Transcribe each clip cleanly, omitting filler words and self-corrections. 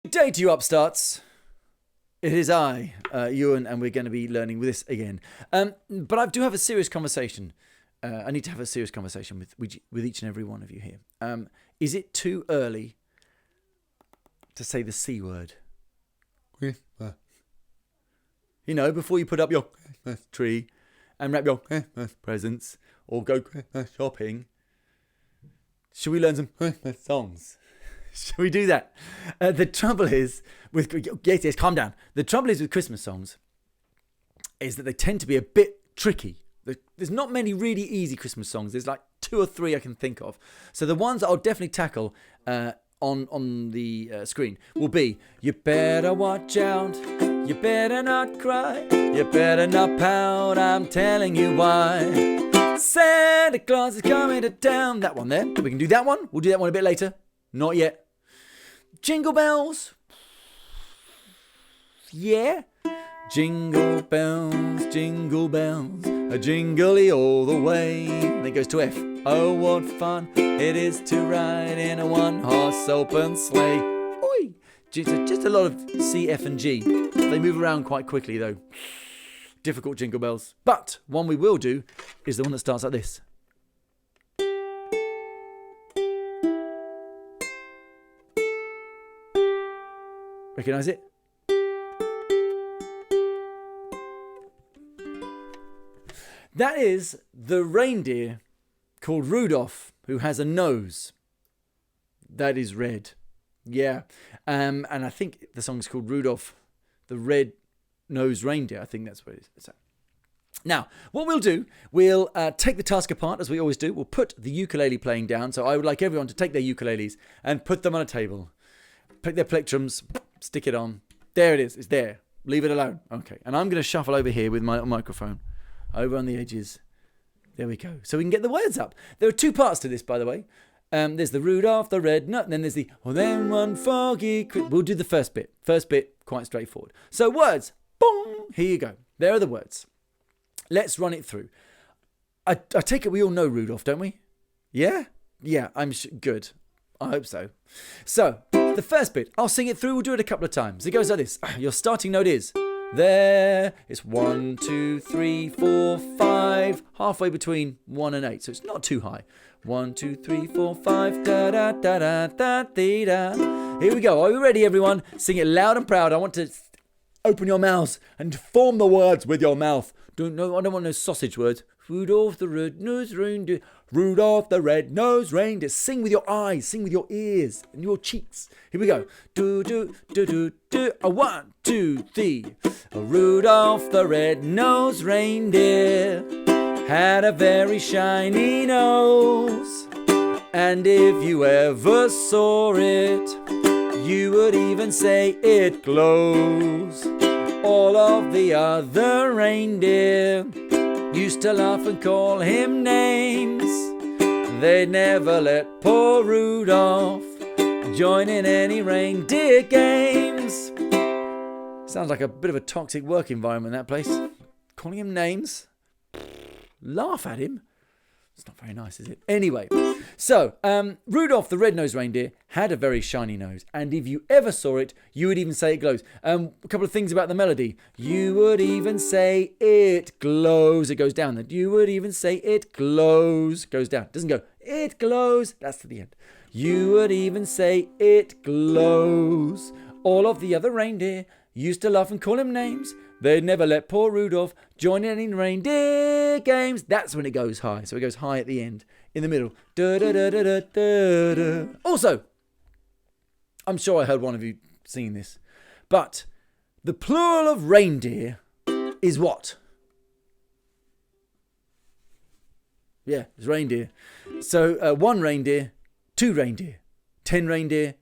Good day to you upstarts. It is I, Ewan, and we're going to be learning with this again. But I do have a serious conversation. I need to have a serious conversation with each and every one of you here. Is it too early to say the C word? You know, before you put up your tree and wrap your presents or go shopping, should we learn some songs? Shall we do that? The trouble is with yes, calm down. The trouble is with Christmas songs is that they tend to be a bit tricky. There's not many really easy Christmas songs. There's like 2 or 3 I can think of. So the ones that I'll definitely tackle on the screen will be: you better watch out, you better not cry, you better not pout, I'm telling you why. Santa Claus is coming to town. That one there. We can do that one. We'll do that one a bit later. Not yet. Jingle bells. Yeah. Jingle bells, a jingly all the way. Then it goes to F. Oh, what fun it is to ride in a one-horse open sleigh. Oi. Just a lot of C, F and G. They move around quite quickly though. Difficult jingle bells. But one we will do is the one that starts like this. Recognise it? That is the reindeer called Rudolf, who has a nose that is red. Yeah. And I think the song is called Rudolph, the Red-Nosed Reindeer. I think that's what it is. Now, what we'll do, we'll take the task apart, as we always do. We'll put the ukulele playing down. So I would like everyone to take their ukuleles and put them on a table. Pick their plectrums, stick it on. There it is. It's there. Leave it alone. Okay. And I'm going to shuffle over here with my little microphone. Over on the edges. There we go. So we can get the words up. There are 2 parts to this, by the way. There's the Rudolph the Red Nut, and then there's the then one foggy. We'll do the first bit. First bit, quite straightforward. So words. Boom. Here you go. There are the words. Let's run it through. I take it we all know Rudolph, don't we? Yeah? Yeah, I'm good. I hope so. So, the first bit, I'll sing it through. We'll do it a couple of times. It goes like this. Your starting note is there. It's 1, 2, 3, 4, 5. Halfway between 1 and 8. So it's not too high. 1, 2, 3, 4, 5. Da da da da da dee da. Here we go. Are you ready, everyone? Sing it loud and proud. I want to open your mouths and form the words with your mouth. I don't want no sausage words. Rudolph the Red-Nosed Reindeer. Rudolph the Red-Nosed Reindeer. Sing with your eyes, sing with your ears and your cheeks. Here we go. Do do do do do. 1, 2, 3. Rudolph the Red-Nosed Reindeer had a very shiny nose, and if you ever saw it, you would even say it glows. All of the other reindeer used to laugh and call him names. They'd never let poor Rudolph join in any reindeer games. Sounds like a bit of a toxic work environment, that place. Calling him names. Laugh at him. It's not very nice, is it? Anyway, so Rudolph the Red-Nosed Reindeer had a very shiny nose, and if you ever saw it, you would even say it glows. A couple of things about the melody. You would even say it glows. It goes down. You would even say it glows. Goes down. It doesn't go it glows. That's to the end. You would even say it glows. All of the other reindeer used to laugh and call him names. They'd never let poor Rudolph join in any reindeer games. That's when it goes high. So it goes high at the end. In the middle. Da, da, da, da, da, da, da. Also, I'm sure I heard one of you singing this, but the plural of reindeer is what? Yeah, it's reindeer. So 1 reindeer, 2 reindeer, 10 reindeer,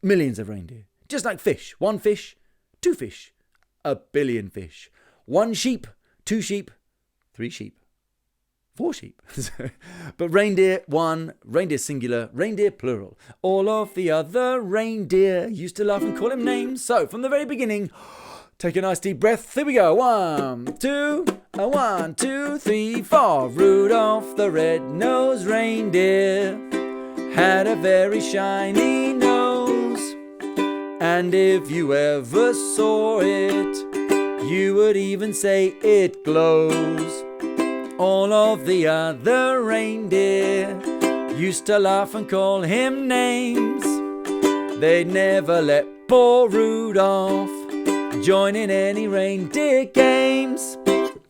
millions of reindeer. Just like fish. 1 fish, 2 fish. 1 billion fish. 1 sheep, 2 sheep, 3 sheep, 4 sheep. But reindeer 1, reindeer singular, reindeer plural. All of the other reindeer used to laugh and call him names. So from the very beginning, take a nice deep breath. Here we go. 1, 2, 1, 2, 3, 4. Rudolph the Red-Nosed Reindeer had a very shiny nose, And if you ever saw it, you would even say it glows. All of the other reindeer used to laugh and call him names. They'd never let poor Rudolph join in any reindeer games.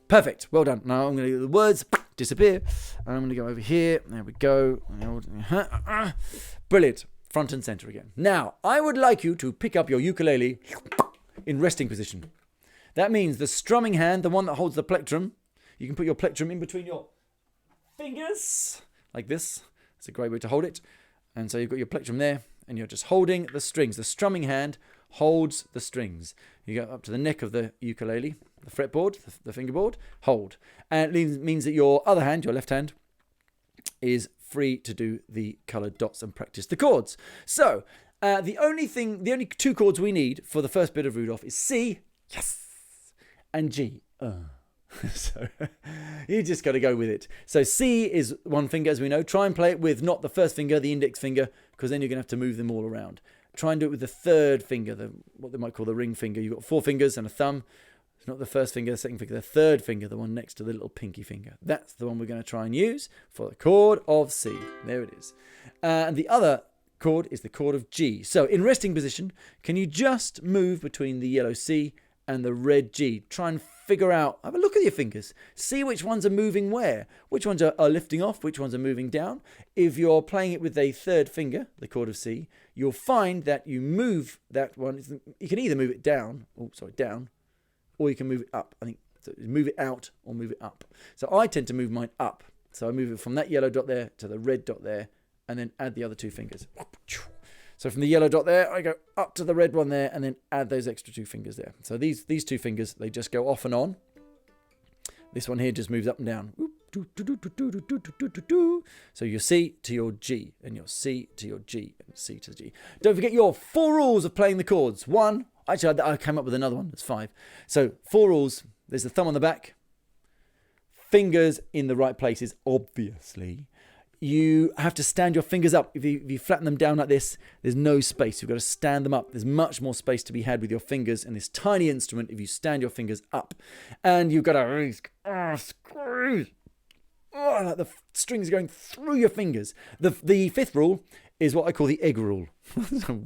Perfect. Well done. Now I'm going to let the words disappear. And I'm going to go over here. There we go. Brilliant. Front and center again. Now, I would like you to pick up your ukulele in resting position. That means the strumming hand, the one that holds the plectrum, you can put your plectrum in between your fingers, like this. It's a great way to hold it. And so you've got your plectrum there, and you're just holding the strings. The strumming hand holds the strings. You go up to the neck of the ukulele, the fretboard, the fingerboard, hold. And it means that your other hand, your left hand, is free to do the coloured dots and practice the chords. So the only two chords we need for the first bit of Rudolph is C, yes, and G. So you just got to go with it. So C is one finger, as we know. Try and play it with not the first finger, the index finger, because then you're going to have to move them all around. Try and do it with the third finger, what they might call the ring finger. You've got 4 fingers and a thumb. It's not the first finger, the second finger, the third finger, the one next to the little pinky finger. That's the one we're going to try and use for the chord of C. There it is. And the other chord is the chord of G. So in resting position, can you just move between the yellow C and the red G? Try and figure out, have a look at your fingers. See which ones are moving where. Which ones are lifting off, which ones are moving down. If you're playing it with a third finger, the chord of C, you'll find that you move that one. You can either move it down, down, or you can move it up. I think so, move it out or move it up. So I tend to move mine up. So I move it from that yellow dot there to the red dot there, and then add the other 2 fingers. So from the yellow dot there, I go up to the red one there, and then add those extra 2 fingers there. So these 2 fingers, they just go off and on. This one here just moves up and down. So your C to your G, and your C to your G, and C to the G. Don't forget your 4 rules of playing the chords. 1, actually I came up with another one, it's 5. So 4 rules, there's the thumb on the back, fingers in the right places, obviously. You have to stand your fingers up. If you flatten them down like this, there's no space. You've got to stand them up. There's much more space to be had with your fingers in this tiny instrument if you stand your fingers up. And you've got to squeeze. Like the strings are going through your fingers. The 5th rule is what I call the egg rule.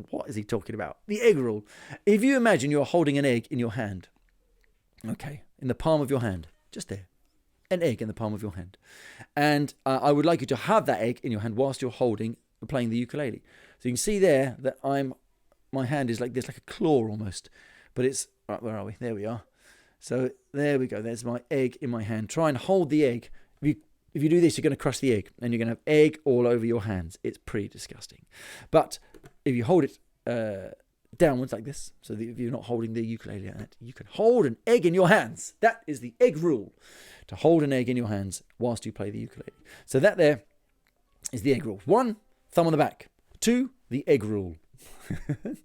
What is he talking about? The egg rule. If you imagine you're holding an egg in your hand. Okay, in the palm of your hand. Just there. An egg in the palm of your hand. And I would like you to have that egg in your hand whilst you're playing the ukulele. So you can see there that my hand is like this, like a claw almost. But it's, right, where are we? There we are. So there we go. There's my egg in my hand. Try and hold the egg. If you do this, you're going to crush the egg. And you're going to have egg all over your hands. It's pretty disgusting. But if you hold it downwards like this, so that if you're not holding the ukulele like that, you can hold an egg in your hands. That is the egg rule. To hold an egg in your hands whilst you play the ukulele. So that there is the egg rule. 1, thumb on the back. 2, the egg rule.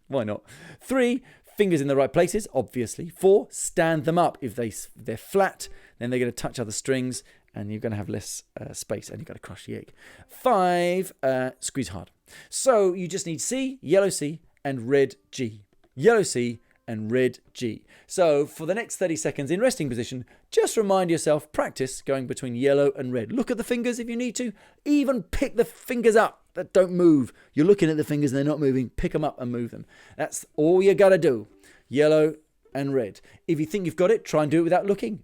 Why not? 3, fingers in the right places, obviously. 4, stand them up. If they're flat, then they're going to touch other strings and you're going to have less space and you've got to crush the egg. 5, squeeze hard. So you just need C, yellow C, and red G. Yellow C and red G. So for the next 30 seconds in resting position, just remind yourself, practice going between yellow and red. Look at the fingers if you need to. Even pick the fingers up that don't move. You're looking at the fingers and they're not moving. Pick them up and move them. That's all you got to do. Yellow and red. If you think you've got it, try and do it without looking.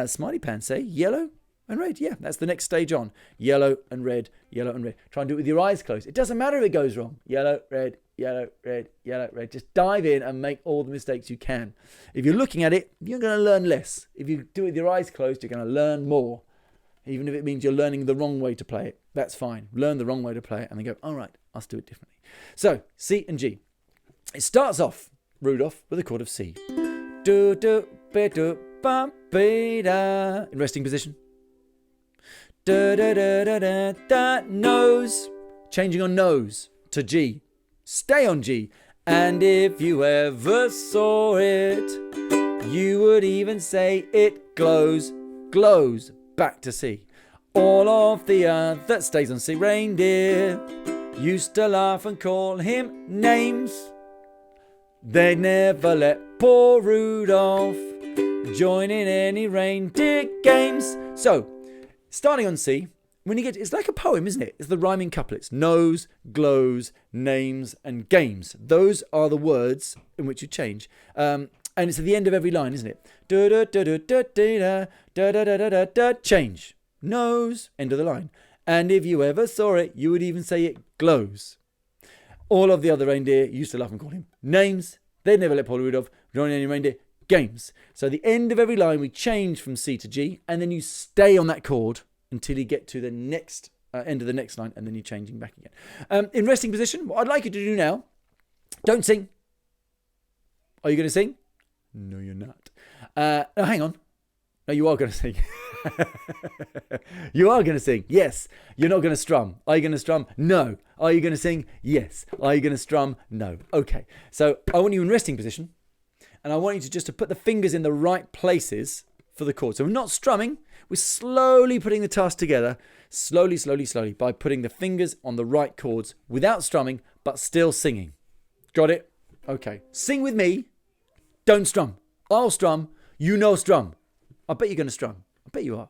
Smiley pants say yellow and red. Yeah, that's the next stage on. Yellow and red, yellow and red. Try and do it with your eyes closed. It doesn't matter if it goes wrong. Yellow, red, yellow, red, yellow, red. Just dive in and make all the mistakes you can. If you're looking at it, you're going to learn less. If you do it with your eyes closed, you're going to learn more. Even if it means you're learning the wrong way to play it. That's fine. Learn the wrong way to play it and then go, all right, I'll do it differently. So, C and G. It starts off, Rudolph, with a chord of C. Do, do, be, do, ba, be, da. In resting position. Da, da, da, da, da, da. Nose. Changing on nose to G. Stay on G. And if you ever saw it, you would even say it glows. Glows. Back to C. All of the that stays on C. Reindeer used to laugh and call him names. They'd never let poor Rudolph join in any reindeer games. So, starting on C, when you get, it's like a poem, isn't it? It's the rhyming couplets. Nose, glows, names, and games. Those are the words in which you change. And it's at the end of every line, isn't it? Change. Nose, end of the line. And if you ever saw it, you would even say it glows. All of the other reindeer used to laugh and call him names. They'd never let poor Rudolph join any reindeer games. So at the end of every line, we change from C to G, and then you stay on that chord until you get to the next end of the next line, and then you're changing back again. In resting position, what I'd like you to do now, don't sing. Are you going to sing? No, you're not. No, hang on. No, you are going to sing. You are going to sing. Yes. You're not going to strum. Are you going to strum? No. Are you going to sing? Yes. Are you going to strum? No. Okay. So I want you in resting position, and I want you to just to put the fingers in the right places for the chord. So we're not strumming. We're slowly putting the task together. Slowly, slowly, slowly, by putting the fingers on the right chords without strumming, but still singing. Got it? Okay. Sing with me. Don't strum. I'll strum. You know strum. I bet you're going to strum. I bet you are.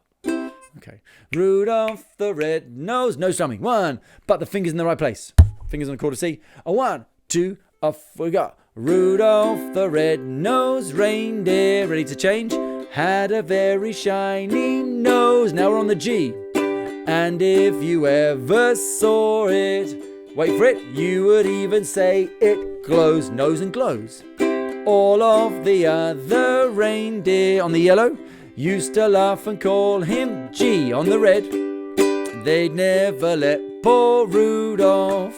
Okay. Rudolph the red-nosed. No strumming. One. But the fingers in the right place. Fingers on the chord of C. A 1, 2, off we go. Rudolph the red-nosed reindeer. Ready to change? Had a very shiny nose. Now we're on the G. And if you ever saw it, wait for it, you would even say it glows. Nose and glows. All of the other reindeer on the yellow used to laugh and call him G. On the red, they'd never let poor Rudolph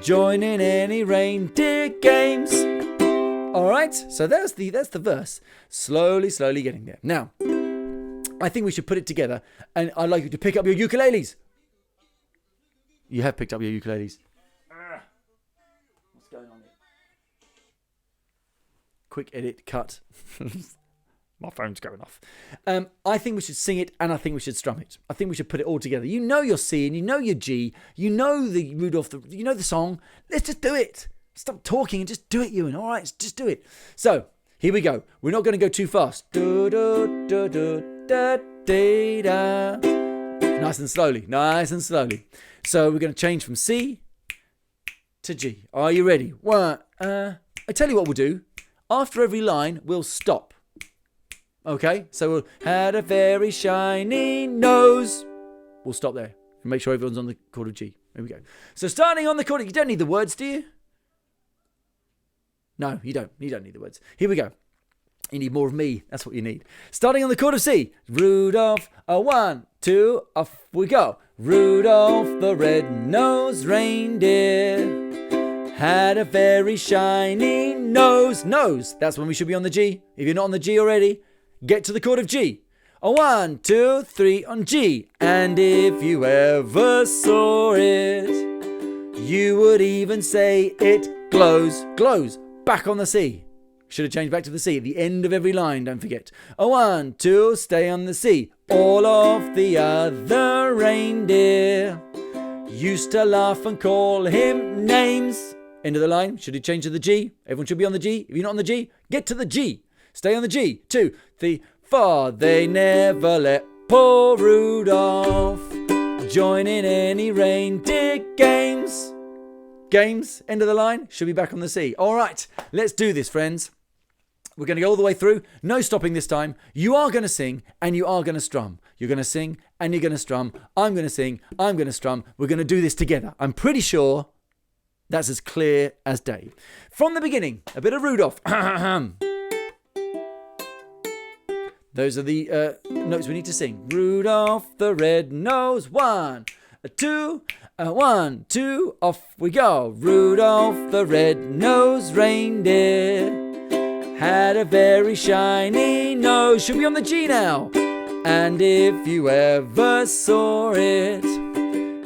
join in any reindeer games. All right, so that's the verse. Slowly, slowly getting there. Now, I think we should put it together, and I'd like you to pick up your ukuleles. You have picked up your ukuleles. What's going on here? Quick edit, cut. My phone's going off. I think we should sing it, and I think we should strum it. I think we should put it all together. You know your C, and you know your G. You know the Rudolph, you know the song. Let's just do it. Stop talking and just do it, Ewan. All right, just do it. So, here we go. We're not going to go too fast. Nice and slowly. Nice and slowly. So, we're going to change from C to G. Are you ready? One. I tell you what we'll do. After every line, we'll stop. Okay? So, we'll had a very shiny nose. We'll stop there. Make sure everyone's on the chord of G. Here we go. So, starting on the chord, you don't need the words, do you? No, you don't. You don't need the words. Here we go. You need more of me. That's what you need. Starting on the chord of C. Rudolph, a 1, 2, off we go. Rudolph the red-nosed reindeer had a very shiny nose. Nose. That's when we should be on the G. If you're not on the G already, get to the chord of G. A 1, 2, 3 on G. And if you ever saw it, you would even say it glows. Glows. Back on the C. Should have changed back to the C at the end of every line, don't forget. A 1, 2, stay on the C. All of the other reindeer used to laugh and call him names. End of the line. Should have changed to the G. Everyone should be on the G. If you're not on the G, get to the G. Stay on the G. 2, 3, 4. They never let poor Rudolph join in any reindeer games. Games, end of the line, should be back on the C. All right, let's do this, friends. We're going to go all the way through. No stopping this time. You are going to sing and you are going to strum. You're going to sing and you're going to strum. I'm going to sing. I'm going to strum. We're going to do this together. I'm pretty sure that's as clear as day. From the beginning, a bit of Rudolph. Those are the notes we need to sing. Rudolph the red-nosed. 1, 2, 1, 2, off we go. Rudolph the red-nosed reindeer had a very shiny nose. Should be on the G now. And if you ever saw it,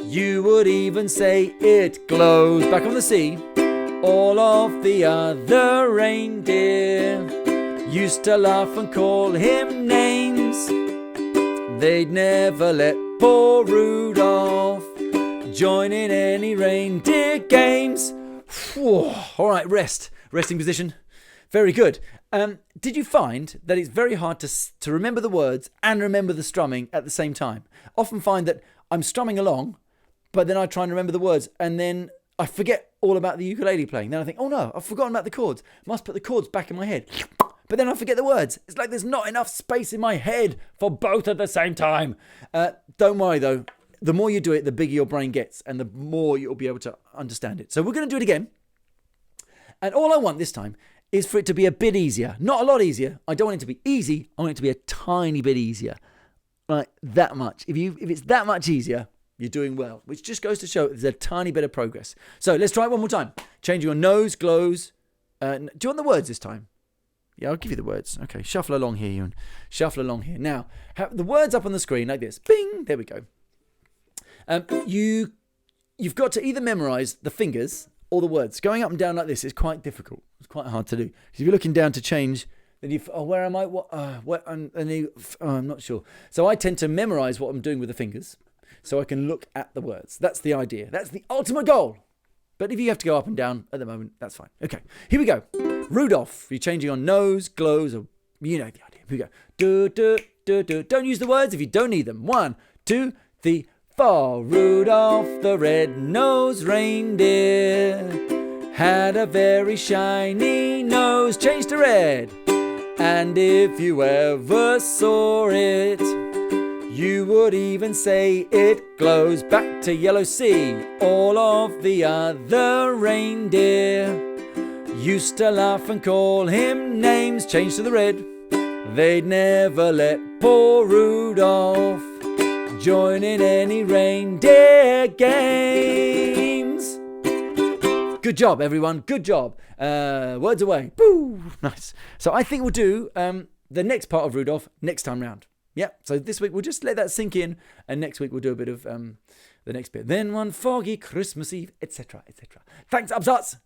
you would even say it glows. Back on the C. All of the other reindeer used to laugh and call him names. They'd never let poor Rudolph join in any reindeer games. Whew. All right, rest. Resting position. Very good. Did you find that it's very hard to remember the words and remember the strumming at the same time? Often find that I'm strumming along, but then I try and remember the words, and then I forget all about the ukulele playing. Then I think, oh no, I've forgotten about the chords. Must put the chords back in my head. But then I forget the words. It's like there's not enough space in my head for both at the same time. Don't worry though. The more you do it, the bigger your brain gets, and the more you'll be able to understand it. So we're going to do it again. And all I want this time is for it to be a bit easier. Not a lot easier. I don't want it to be easy. I want it to be a tiny bit easier. Like that much. If it's that much easier, you're doing well. Which just goes to show there's a tiny bit of progress. So let's try it one more time. Change your nose, glows. Do you want the words this time? Yeah, I'll give you the words. Okay, shuffle along here, Ewan. Shuffle along here. Now, have the words up on the screen like this. Bing! There we go. You've got to either memorize the fingers or the words. Going up and down like this is quite difficult. It's quite hard to do. If you're looking down to change, then where am I? What? I'm not sure. So I tend to memorize what I'm doing with the fingers, so I can look at the words. That's the idea. That's the ultimate goal. But if you have to go up and down at the moment, that's fine. Okay, here we go. Rudolf. You're changing on nose, glows, or you know the idea. Here we go. Do, do, do, do. Don't use the words if you don't need them. 1, 2, 3, 4. Rudolph the red-nosed reindeer had a very shiny nose, changed to red. And if you ever saw it, you would even say it glows. Back to yellow sea. All of the other reindeer used to laugh and call him names, changed to the red. They'd never let poor Rudolph join in any reindeer games. Good job, everyone. Good job. Words away. Boo! Nice. So I think we'll do the next part of Rudolph next time round. Yeah, so this week we'll just let that sink in, and next week we'll do a bit of the next bit. Then one foggy Christmas Eve, etc., etc. Thanks, Upstarts.